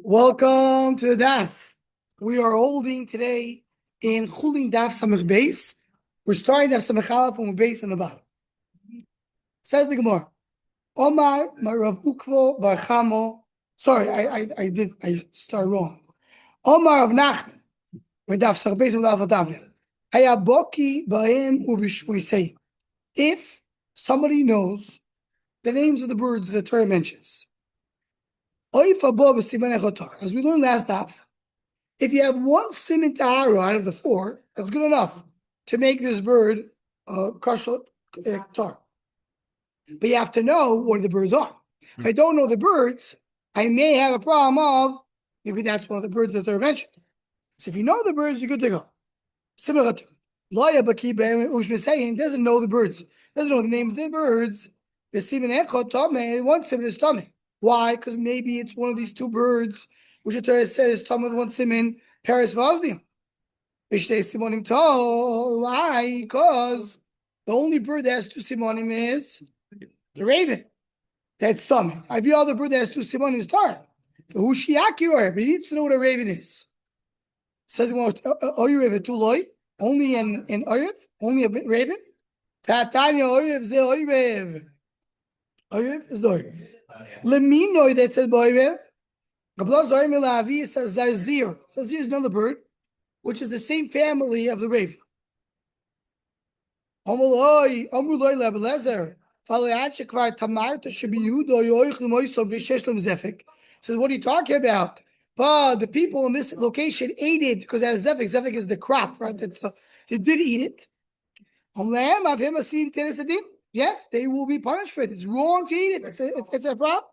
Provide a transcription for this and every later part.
Welcome to the Daf. We are holding today in Chulin Daf Samech Beis. We're starting Daf Samech Aleph from base on the bottom. Says the Gemara, Omar Marav Ukvo Bar Chamo. Sorry, I started wrong. Omar of Nachman. We're Daf Samech Beis with Alpha Tavlin. Hayaboki Baim Uvishmoisei. If somebody knows the names of the birds the Torah mentions. As we learned last half, if you have one siman tahara out of the four, that's good enough to make this bird kosher tar. But you have to know what the birds are. If I don't know the birds, I may have a problem of maybe that's one of the birds that are mentioned. So if you know the birds, you're good to go. Similar to Loya Baki Ushmisayim doesn't know the birds, doesn't know the name of the birds. The siman echot tame, one siman is tame. Why? Because maybe it's one of these two birds, which the Torah says, Tom with one siman, Paris Vaznium. Why? Because the only bird that has two simonim is the raven. That's Tom. Every other bird that has two simonim is Tar. But he needs to know what a raven is. Says Oyrev Tuloi, only in Oyrev, only a raven. Tatanya Oyrev ze Oyrev. Oyrev is the Oyrev. Lemino that says Boirev. It says Zarzir. Zarzir is another bird, which is the same family of the raven. Says, what are you talking about? But the people in this location ate it because it has zefik. Zefik is the crop, right? They did eat it. Yes, they will be punished for it. It's wrong to eat it. It's a problem.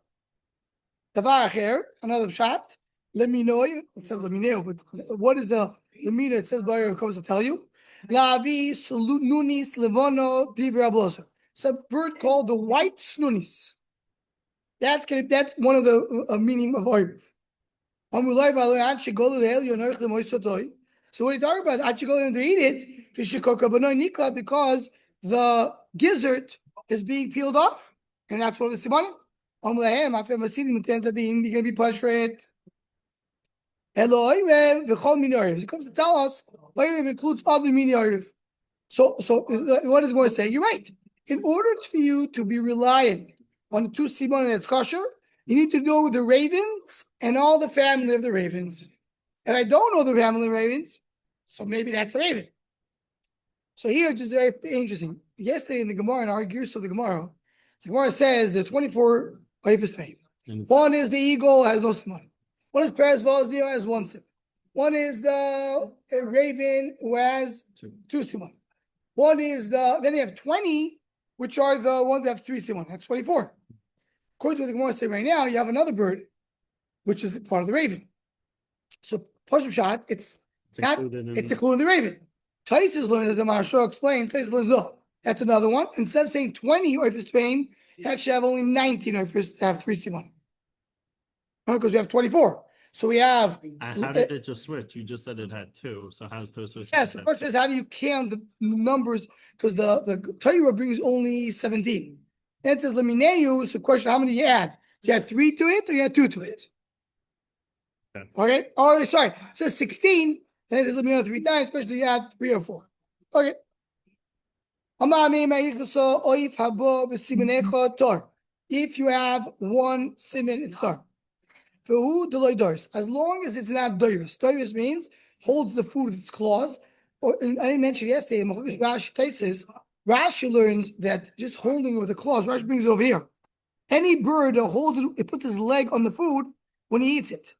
Another shot. Let me know. It says let me know, but what is the meter? It says by comes to tell you. It's a bird called the white snunis. That's one of the meaning of oiriv. So what are you talking about? Actually going to eat it because the gizzard is being peeled off, and that's what the simanim. You're going to be punished for it. It comes to tell us it includes other mini. So what is it going to say? You're right. In order for you to be relying on the two simanim that's kosher, you need to know the ravens and all the family of the ravens. If I don't know the family of the ravens, so maybe that's a raven. So here, just very interesting. Yesterday in the Gemara, in our gears of the Gemara says there are 24 oifis made. One is the eagle, has no simon. One is Paris Vosnio, has one simon. One is the raven, who has two simon. One is then they have 20, which are the ones that have three simon. That's 24. According to what the Gemara say right now, you have another bird, which is part of the raven. So, Pashim Shot, it's included in the raven. Taisis learns, as the Maharsha explained, Taisis learns, no, that's another one. Instead of saying 20 oifis Spain, you actually have only 19 oifis to have three simon. Because we have 24. So we have. How did it just switch? You just said it had two. So how's those switch? Yes, the question is, how do you count the numbers? Because the Torah brings only 17. Then it says Lemineu. So the question, how many do you add? Do you add 3 to it or you add 2 to it? Okay. Oh, sorry. It says 16. Then it says Lemineu 3 times. Question, do you add 3 or 4? Okay. If you have one siman, it's tar. As long as it's not doiris. Doiris means holds the food with its claws. Or I didn't mention yesterday, Rashi learns that just holding it with the claws, Rashi brings it over here. Any bird that holds it, it puts his leg on the food when he eats it.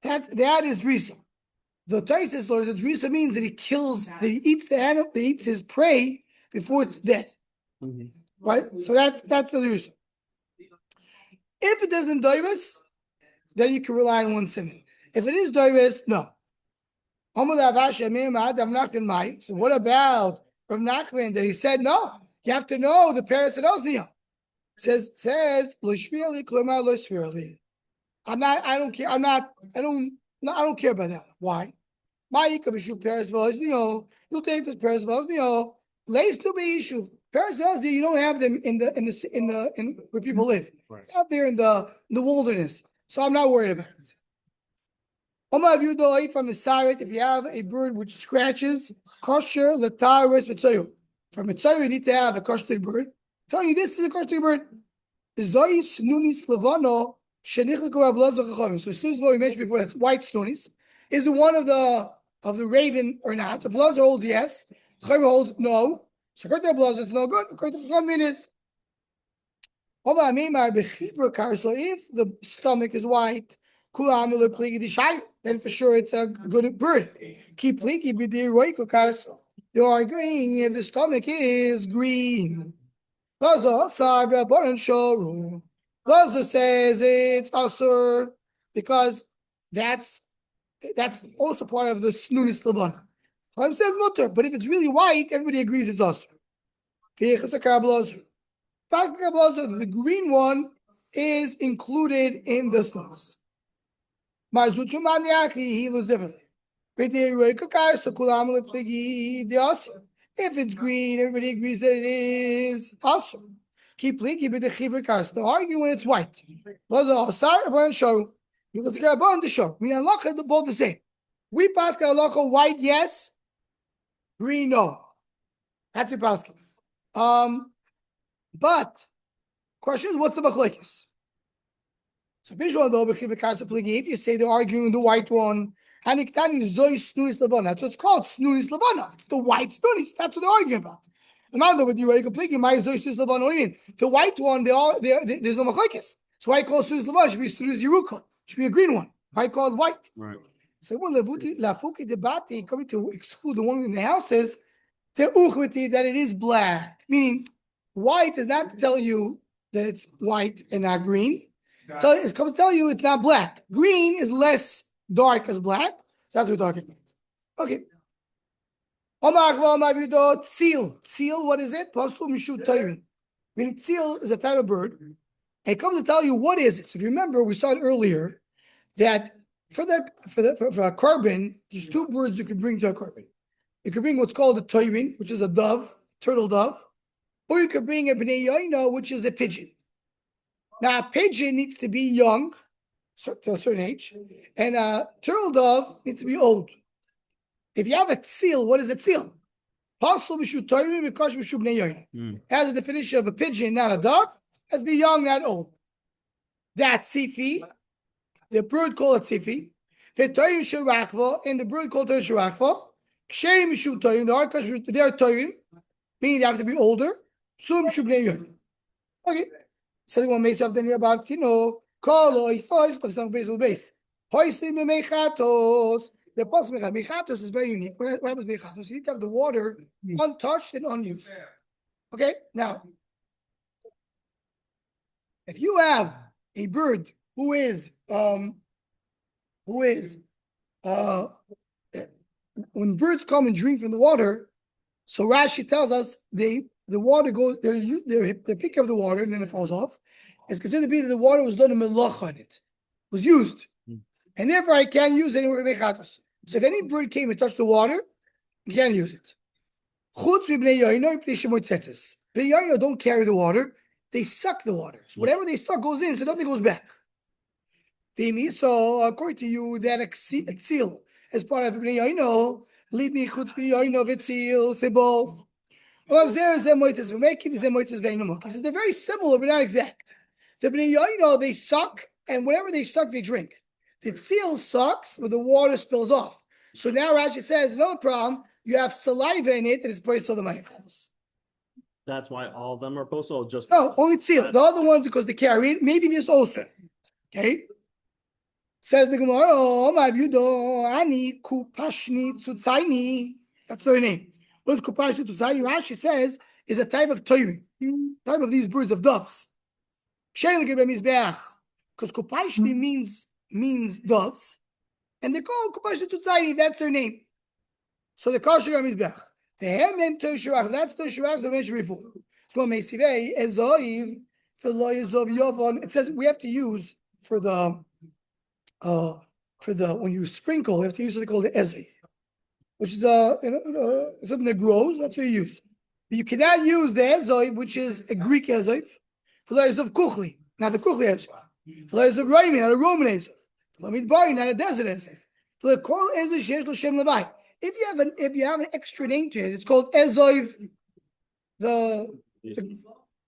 That is Risa. The Taisis learns that Risa means that he eats the animal, he eats his prey before it's dead. Mm-hmm. Right? So that's the Risa. If it doesn't doiris, then you can rely on one siman. If it is doiris, no. So what about Rav Nachman that he said no? You have to know the Paris and Osnio. Says I don't care. I don't care about that. Why? You'll take this Paris Vosnio. Lace to be issue. Paris Vosnio, you don't have them in where people live. Right. It's out there in the wilderness. So I'm not worried about it. From a siret, if you have a bird which scratches, kosher letaris mitzayu. From mitzayu, you need to have a kosher bird. Telling you this is a kosher bird. Zoi snunis levano shenichliku ablazo chachamim. So snunis what we mentioned before, that's white snunis. Is it one of the raven or not? The blazer holds yes. Chachamim holds no. So according to the blazer, it's no good. According to Chachamim, it is. So if the stomach is white, then for sure it's a good bird. They're arguing if the stomach is green. Lazo says it's asur because that's also part of the snunis levana. Chaim says mutter, but if it's really white, everybody agrees it's asur. The green one is included in the snus. If it's green, everybody agrees that it is awesome. Keep linking with the chiver cars. They'll argue when it's white. Because the show. We unlock it both the same. We pass halacha white, yes, green, no. That's your paskin. But question is, what's the machlekes? So visual though, if you say they're arguing the white one, and that's what it's called, snunis levana. It's the white snunis. That's what they're arguing about. Amanda with you, completely my zois snunis levana. What do you mean? The white one, there's no machlekes. So why call snunis levana? Should be snunis yeruka. Should be a green one. Why call it white? Right. So well, lafuki debate coming to exclude the one in the houses, that it is black. Meaning, white does not tell you that it's white and not green. So it's coming to tell you it's not black. Green is less dark as black. So that's what we're talking about. Okay. Tzil, what is it? Meaning tzil is a type of bird. And it comes to tell you what is it. So if you remember, we saw it earlier that for a carbon, there's two birds you can bring to a carbon. You can bring what's called a toirin, which is a dove, turtle dove, or you could bring a bnei yoino, which is a pigeon. Now, a pigeon needs to be young to a certain age, and a turtle dove needs to be old. If you have a tzil, what is a tzil? Has a definition of a pigeon, not a dove. Has to be young, not old. That's sifi. The bird called it sifi. And the bird called it shurachva. They are toirim, meaning they have to be older. Okay. So the one makes up then about kolo five of some base. The possible mechatos is very unique. What happens mechatos? You need to have the water untouched and unused. Okay. Now, if you have a bird who is when birds come and drink from the water, so Rashi tells us the water goes, they pick up the water and then it falls off. It's considered to be that the water was done a melach on it, was used. And therefore I can't use it anywhere to make chatos. So if any bird came and touched the water, you can't use it. Bnei yoino don't carry the water, they suck the water. So whatever they suck goes in, so nothing goes back. So according to you, that exil as part of bnei yoino, lead me chutz bnei yoino v'tzil, say both. He says they're very similar, but not exact. The bnei yoino, they suck, and whatever they suck, they drink. The tzil sucks, but the water spills off. So now Rashi says, no problem, you have saliva in it, and it's based on the ma'achos. That's why all of them are postal. Just no, only tzil. The other ones because they carry it. Maybe this also. Okay. Says the Gemara, oh my view, ani kupashni tzutzaini. That's their name. What is kupashni tzutzaini? Rashi says is a type of toirim, type of these birds of doves. Because kupashni means doves, and they call kupashni tzutzaini. That's their name. So the kosher mizbeach. The hem name toshurach. That's toshurach the mentioned before. It's called meisivei ezoiv v'lo yovon. It says we have to use for the when you sprinkle, you have to use something called the ezoiv, which is something that grows. That's what you use. But you cannot use the ezoiv, which is a Greek ezoiv, for the ezoiv kuchli, not the kuchli ezoiv. For the ezoiv Roman, not a Roman ezoiv. For the midbari, not a desert ezoiv. If you have an extra name to it, it's called Ezov.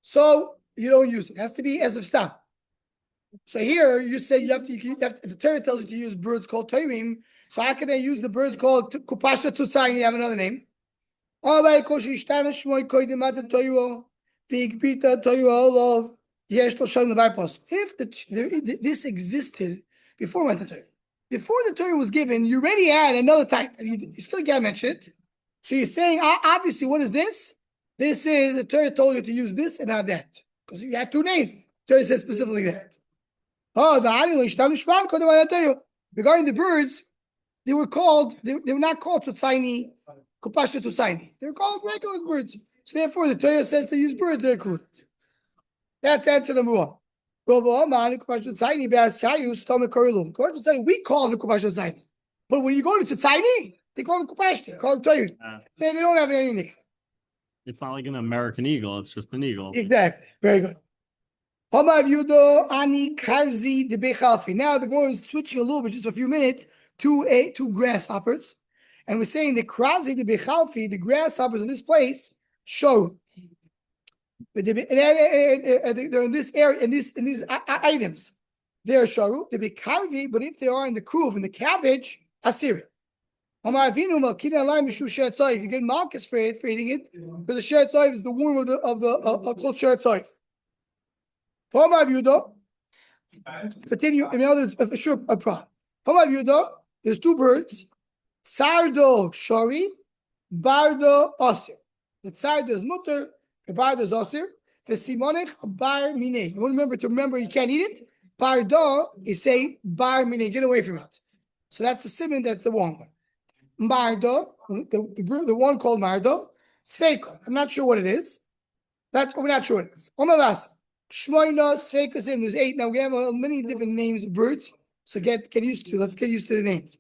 So you don't use it. It has to be Ezov Stam. So here you say you have to, the Torah tells you to use birds called Toirim. So how can I use the birds called Kupasha Tutzai and you have another name? If this existed before the Torah, before the Torah was given, you already had another type, and you still can't mention it. So you're saying, obviously, what is this? This is the Torah told you to use this and not that, because you had two names. The Torah says specifically that. Regarding the birds, they were not called Tutsaini, Kupasha Tutsaini. They were called regular birds. So therefore, the Torah says to use birds, they're included. That's answer number one. We call the Kupasha Tutsaini. But when you go to Tutsaini, they call it Kupashti, they call it Torah. They don't have any nickname. It's not like an American eagle, it's just an eagle. Exactly. Very good. Now the Gemara is switching a little bit, just a few minutes, to grasshoppers. And we're saying the Krazi, the Bechalfi, the grasshoppers in this place, show. They're in this area, in these items. They're sharu, the Bekarvi, but if they are in the kruv, in the cabbage, Assyria. You get marcus for eating it, because the sheret soif is the womb of the called sheret soif. Continue. In other words, for sure, a prawn. There's two birds. Sardo shori, bardo osir. The sardo is mutter, the bardo is osir. The simonich bar mine. You want to remember you can't eat it. Bardo is say bar mine. Get away from it. So that's the simon. That's the wrong one. Mardo, the one called Mardo, Sveiko. I'm not sure what it is. We're not sure what it is. Omalas, Shmoina, Sveikosim. There's 8. Now we have many different names of birds. So get used to. Let's get used to the names.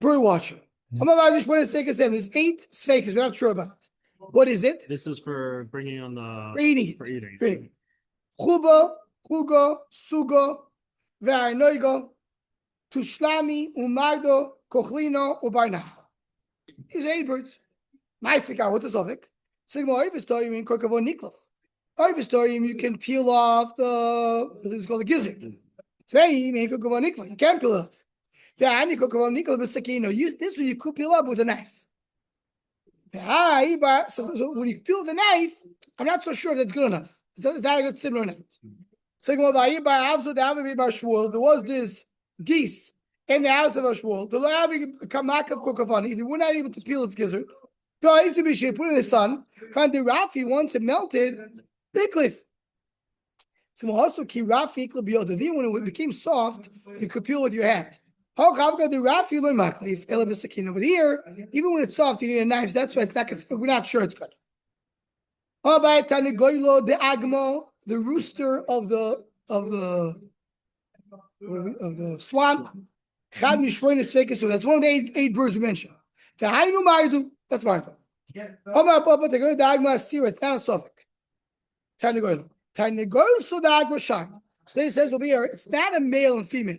Bird watcher. Omalas, Shmoina, Sveikosim. There's 8 Sveikas. We're not sure about it. What is it? This is for bringing on the for eating. For eating. Chuba, Hugo, Sugo, Varnoigo, Tushlami, Umardo, Kochlino, Ubarna. These are 8 birds. Nice figure. What is Ovik? Sigma Oivistorim in Korkavo Niklov. Oivistorim, you can peel off it's called the gizzard. Tvei, in Korkavo Niklov. You can't peel it off. This one you could peel up with a knife. So when you peel the knife, I'm not so sure that's good enough. Is that a good similar night? Sigma there was this geese in the house of Ashwal. They were not able to peel its gizzard. Put it in the sun. Rafi, once it melted, they cliff. So also Rafi then when it became soft, you could peel with your hand. But here, even when it's soft, you need a knife. That's why we're not sure it's good. The agmo, the rooster of the swamp. So that's one of the 8 birds we mentioned. That's Mardu. It's not a suffix. So it says over here, it's not a male and female.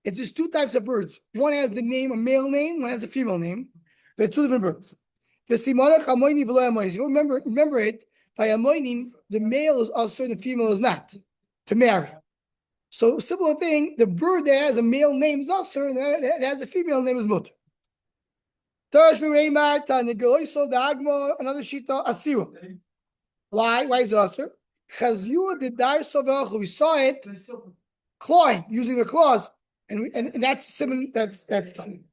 It's just 2 types of birds. One has the name, a male name, one has a female name. But it's 2 different birds. If you remember it, by Amoinim, the male is also and the female is not to marry. So similar thing, the bird that has a male name is also, and that has a female name is Mutter. Another shita asira. Why? Why is it also? We saw it clawing, using the claws, and that's similar. That's done.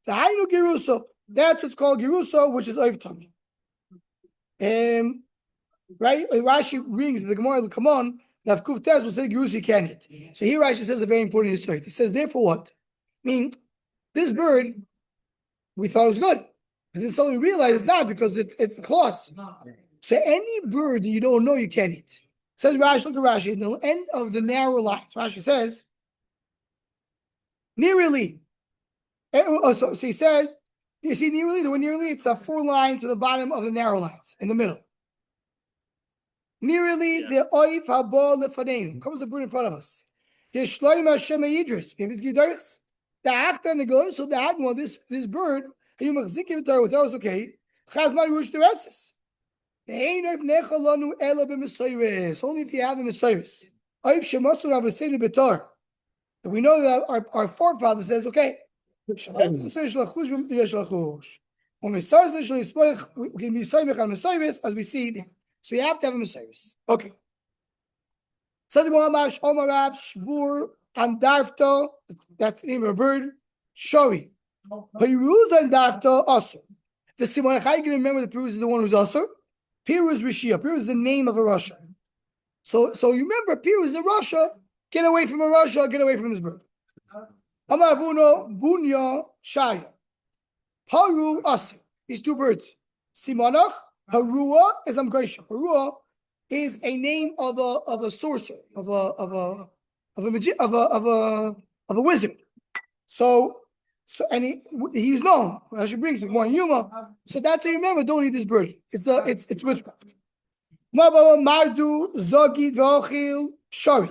The Hainu Giruso, that's what's called Giruso, which is Oiv Tummy. Right? Rashi brings the Gemara, come on, Navkuf Tez will say Giruso you can't hit. So here Rashi says a very important insight. He says, therefore what? I mean, this bird, we thought it was good. And then suddenly we realized it's not because it's claws. So any bird that you don't know, you can't eat. Says Rashi, look at Rashi, in the end of the narrow lines, Rashi says, nearly. So he says, you see nearly, the word nearly, it's 4 lines to the bottom of the narrow lines, in the middle. Nearly the oif habo lefaneinu. Comes the bird in front of us. Yeshloim Hashem Yidris. Maybe it's Gidaris. The after and the goes, so the animal, this bird, you machzik it with us, okay. Chazman rush the rest. Only if you have a Messiahs. We know that our forefather says, okay, when we can be Messiahs, as we see there. So you have to have a Messiahs. Okay. That's the name of a bird. Shori. Peruz and Dafta also. The Simon, how you can remember the Peruz is the one who's also? Peruz Rishia. Peruz is the name of a Russia. So you remember Peruz is a Russia. Get away from a Russia. Get away from this bird. Amar Buno Bunya Shaya. Paru Asu. These two birds. Simonach Harua is Amgresha. Harua is a name of a sorcerer, of a wizard. So and he's known. Rashi brings one Yuma. So that's how you remember. Don't eat this bird. It's witchcraft. Mardu Zogi Vochil Shari.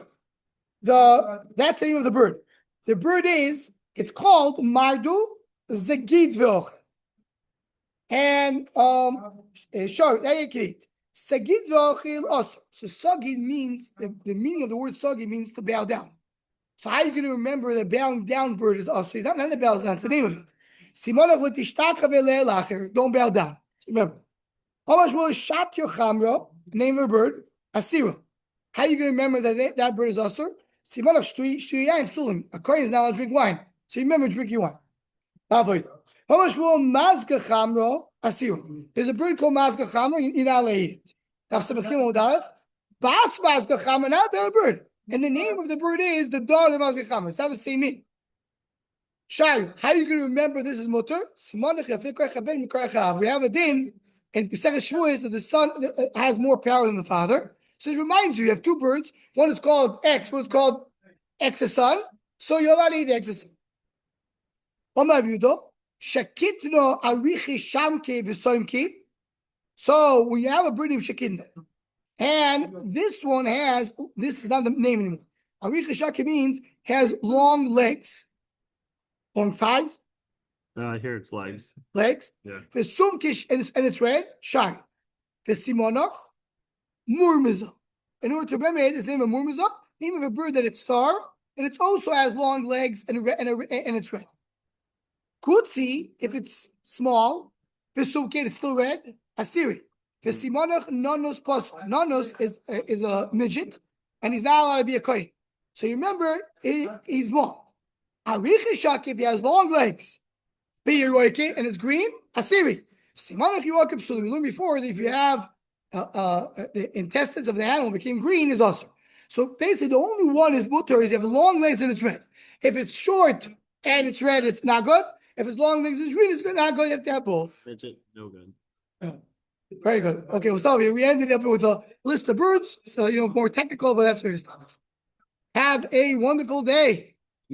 That's the name of the bird. The bird it's called Mardu Zegid Vochil. And Shari. Sagid Vochil also. So Sagid means the meaning of the word Sagid means to bow down. So how are you going to remember the bowing down bird is also? He's not the bows down. It's the name of it. Don't bow down. Remember. How much will shat your chamra? Name of a bird. Asira. How are you going to remember that bird is also? Simonach shtuyayin Chulin. A kohen is not allowed to drink wine. So you remember drinking wine. How much will mazga chamra? Asira. There's a bird called mazga chamra. You're not allowed to eat it. Bas mazga chamra. Not that bird. And the name of the bird is the daughter of Mazga Chama. It's not the same name. Shai, how are you going to remember this is Motor? We have a din, and Pesach Shavuos that the son has more power than the father. So it reminds you have two birds. One is called X, one is called X's son. So you're allowed to eat the X's son. So when you have a bird named Shekitna, and this is not the name anymore. Aricha Shaki means has long legs, long thighs. Here it's legs. Legs. Yeah. The sumkish and it's red. Shari. The simonach murmiza. In order to remember it, it's the name of murmiza, name of a bird that it's star, and it also has long legs and it's red. Kutsi, if it's small, the sumkit it's still red. Asiri. The simonach nonos pasal. Nonos is a midget, and he's not allowed to be a kohen. So you remember he's small. Arichishak, if he has long legs, and it's green. Asiri. Simonach you walk up. So we learned before that if you have the intestines of the animal became green is also. So basically, the only one is mutter is you have long legs and it's red. If it's short and it's red, it's not good. If it's long legs and it's green, it's good. Not good. You have to have both. Midget, no good. Very good. Okay, we'll stop here. We ended up with a list of birds. So, more technical, but that's where to stop. Have a wonderful day.